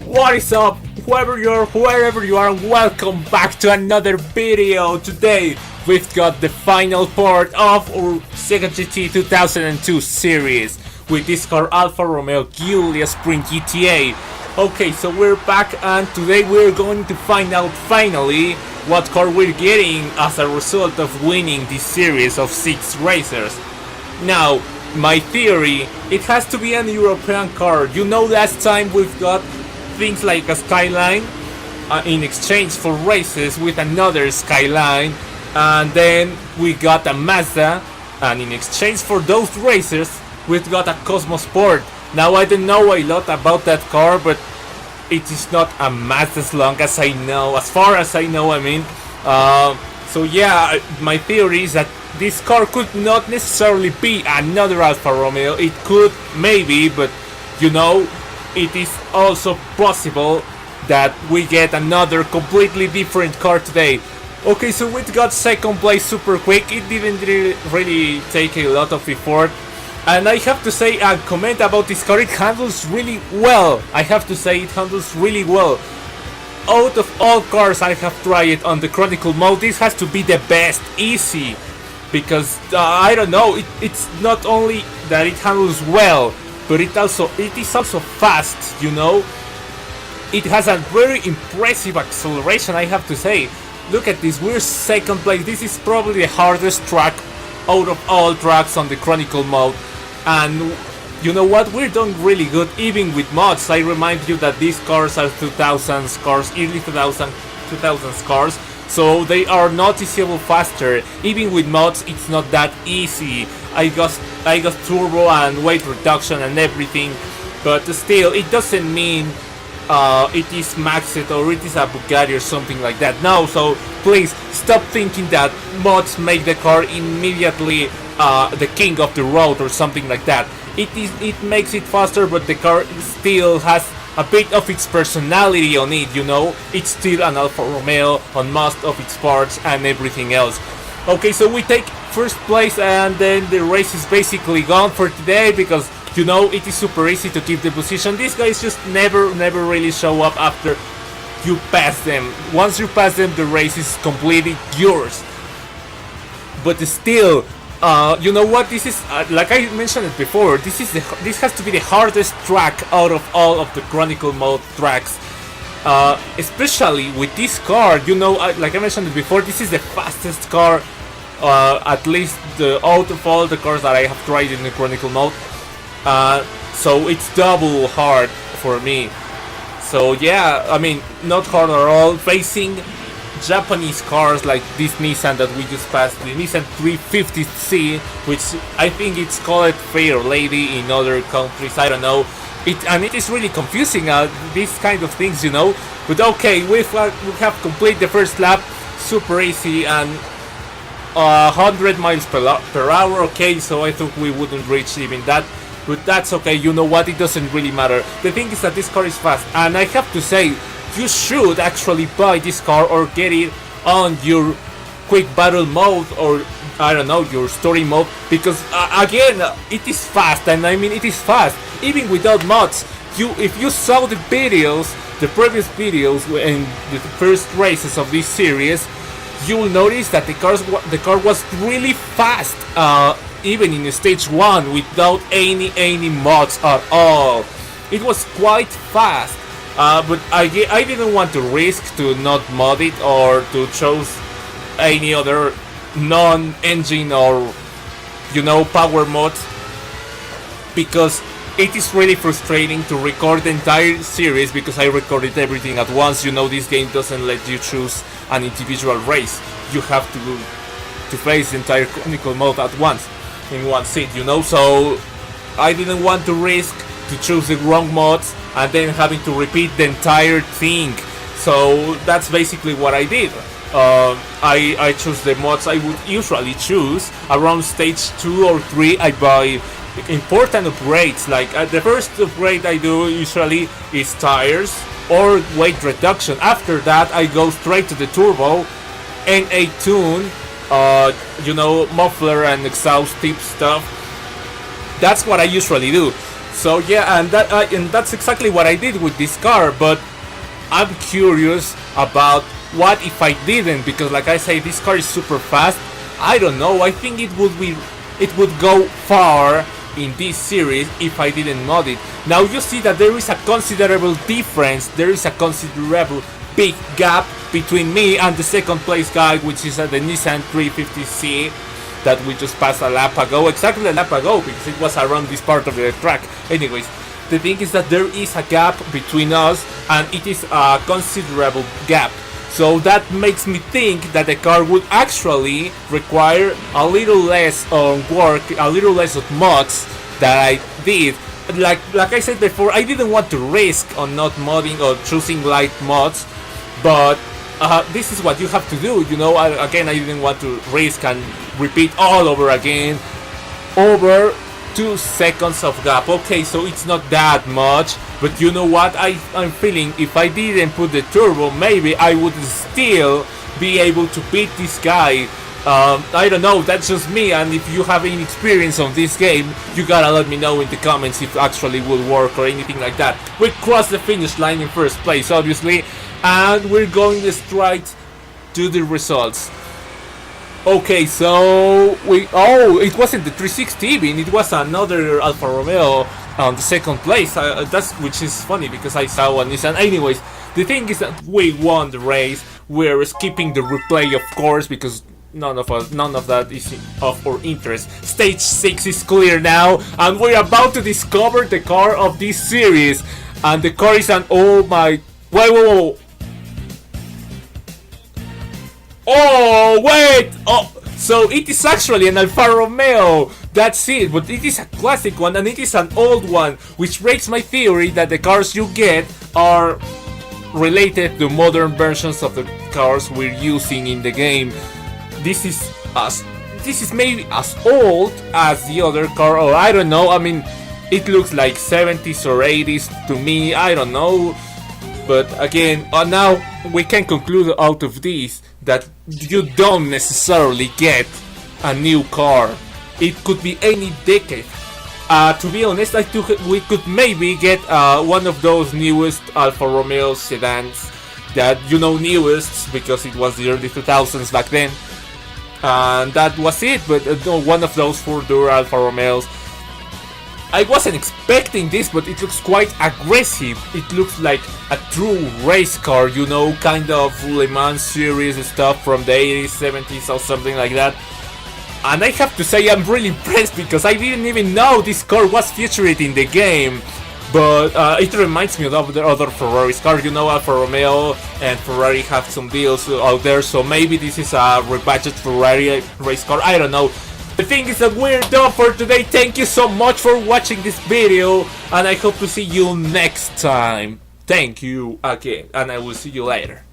What is up, wherever you are, welcome back to another video. Today we've got the final part of our SEGA GT 2002 series with this car Alfa Romeo Giulia Sprint GTA. Okay, so we're back and today we're going to find out finally what car we're getting as a result of winning this series of 6 racers. Now, my theory, it has to be an European car. You know, last time we've got things like a Skyline in exchange for races with another Skyline, and then we got a Mazda, and in exchange for those racers we've got a Cosmos Sport. Now, I don't know a lot about that car, but it is not a Mazda as long as I know, as far as I know, I mean. So yeah, my theory is that this car could not necessarily be another Alfa Romeo. It could, maybe, but you know, it is also possible that we get another completely different car today. Okay, so we got second place super quick. It didn't really take a lot of effort. And I have to say a comment about this car, it handles really well. I have to say it handles really well. Out of all cars I have tried on the Chronicle Mode, this has to be the best, easy. Because, I don't know, it's not only that it handles well, but it is also fast, you know. It has a very impressive acceleration, I have to say. Look at this, we're second place. This is probably the hardest track out of all tracks on the Chronicle Mode. And you know what, we're doing really good even with mods. I remind you that these cars are 2000s cars, early 2000s cars, so they are noticeable faster. Even with mods it's not that easy. I got turbo and weight reduction and everything, but still it doesn't mean it is maxed or it is a Bugatti or something like that. No, so please stop thinking that mods make the car immediately the king of the road or something like that. It makes it faster, but the car still has a bit of its personality on it, you know. It's still an Alfa Romeo on most of its parts and everything else. Okay, so we take first place and then the race is basically gone for today because, you know, it is super easy to keep the position. These guys just never really show up after you pass them. Once you pass them, the race is completely yours. But still, you know what, this is, like I mentioned it before, this has to be the hardest track out of all of the Chronicle Mode tracks. Especially with this car, you know, like I mentioned it before, this is the fastest car, at least out of all the cars that I have tried in the Chronicle Mode. So it's double hard for me. So yeah, I mean, not hard at all. Facing Japanese cars like this Nissan that we just passed, the Nissan 350C, which I think it's called Fair Lady in other countries, I don't know. It is really confusing, these kind of things, you know. But okay, we have completed the first lap, super easy, and 100 miles per hour, okay, so I thought we wouldn't reach even that. But that's okay, you know what, it doesn't really matter. The thing is that this car is fast, and I have to say, you should actually buy this car or get it on your quick battle mode or, I don't know, your story mode, because again, it is fast, and I mean it is fast, even without mods. If you saw the videos, the previous videos in the first races of this series, you will notice that the car was really fast, even in stage 1 without any mods at all. It was quite fast. But I didn't want to risk to not mod it or to choose any other non-engine or, you know, power mods, because it is really frustrating to record the entire series because I recorded everything at once. You know, this game doesn't let you choose an individual race. You have to face the entire Chronicle Mode at once in one sit, you know. So I didn't want to risk to choose the wrong mods and then having to repeat the entire thing. So that's basically what I did. I choose the mods I would usually choose. Around stage 2 or 3 I buy important upgrades. Like the first upgrade I do usually is tires or weight reduction. After that I go straight to the turbo and a tune, you know, muffler and exhaust tip stuff. That's what I usually do. So yeah, and that's exactly what I did with this car. But I'm curious about what if I didn't, because like I say, this car is super fast. I don't know. I think it would go far in this series if I didn't mod it. Now you see that there is a considerable difference. There is a considerable big gap between me and the second place guy, which is the Nissan 350C that we just passed a lap ago, exactly a lap ago, because it was around this part of the track. Anyways, the thing is that there is a gap between us, and it is a considerable gap. So that makes me think that the car would actually require a little less work, a little less of mods that I did. Like I said before, I didn't want to risk on not modding or choosing light mods, but this is what you have to do, you know. Again, I didn't want to risk and repeat all over again. Over 2 seconds of gap. Okay, so it's not that much, but you know what? I'm feeling if I didn't put the turbo, maybe I would still be able to beat this guy. I don't know, that's just me, and if you have any experience on this game, you gotta let me know in the comments if it actually will work or anything like that. We crossed the finish line in first place, obviously, and we're going straight to the results. Okay, so it wasn't the 360 even, it was another Alfa Romeo on the second place, which is funny because I saw one Nissan. Anyways, the thing is that we won the race. We're skipping the replay, of course, because none of that is of our interest. Stage 6 is clear now, and we're about to discover the car of this series. And the car is an whoa. Oh, wait! Oh, so it is actually an Alfa Romeo. That's it, but it is a classic one, and it is an old one, which breaks my theory that the cars you get are related to modern versions of the cars we're using in the game. This is maybe as old as the other car, or I don't know. I mean, it looks like 70s or 80s to me. I don't know. But again, now we can conclude out of this that you don't necessarily get a new car. It could be any decade. To be honest, I think we could maybe get one of those newest Alfa Romeo sedans that, you know, newest because it was the early 2000s back then. And that was it, but one of those 4-door Alfa Romeos. I wasn't expecting this, but it looks quite aggressive. It looks like a true race car, you know, kind of Le Mans series stuff from the 80s, 70s or something like that. And I have to say I'm really impressed because I didn't even know this car was featured in the game. But it reminds me of the other Ferrari's car, you know, Alfa Romeo and Ferrari have some deals out there, so maybe this is a rebadged Ferrari race car, I don't know. The thing is that we're done for today. Thank you so much for watching this video, and I hope to see you next time. Thank you again, and I will see you later.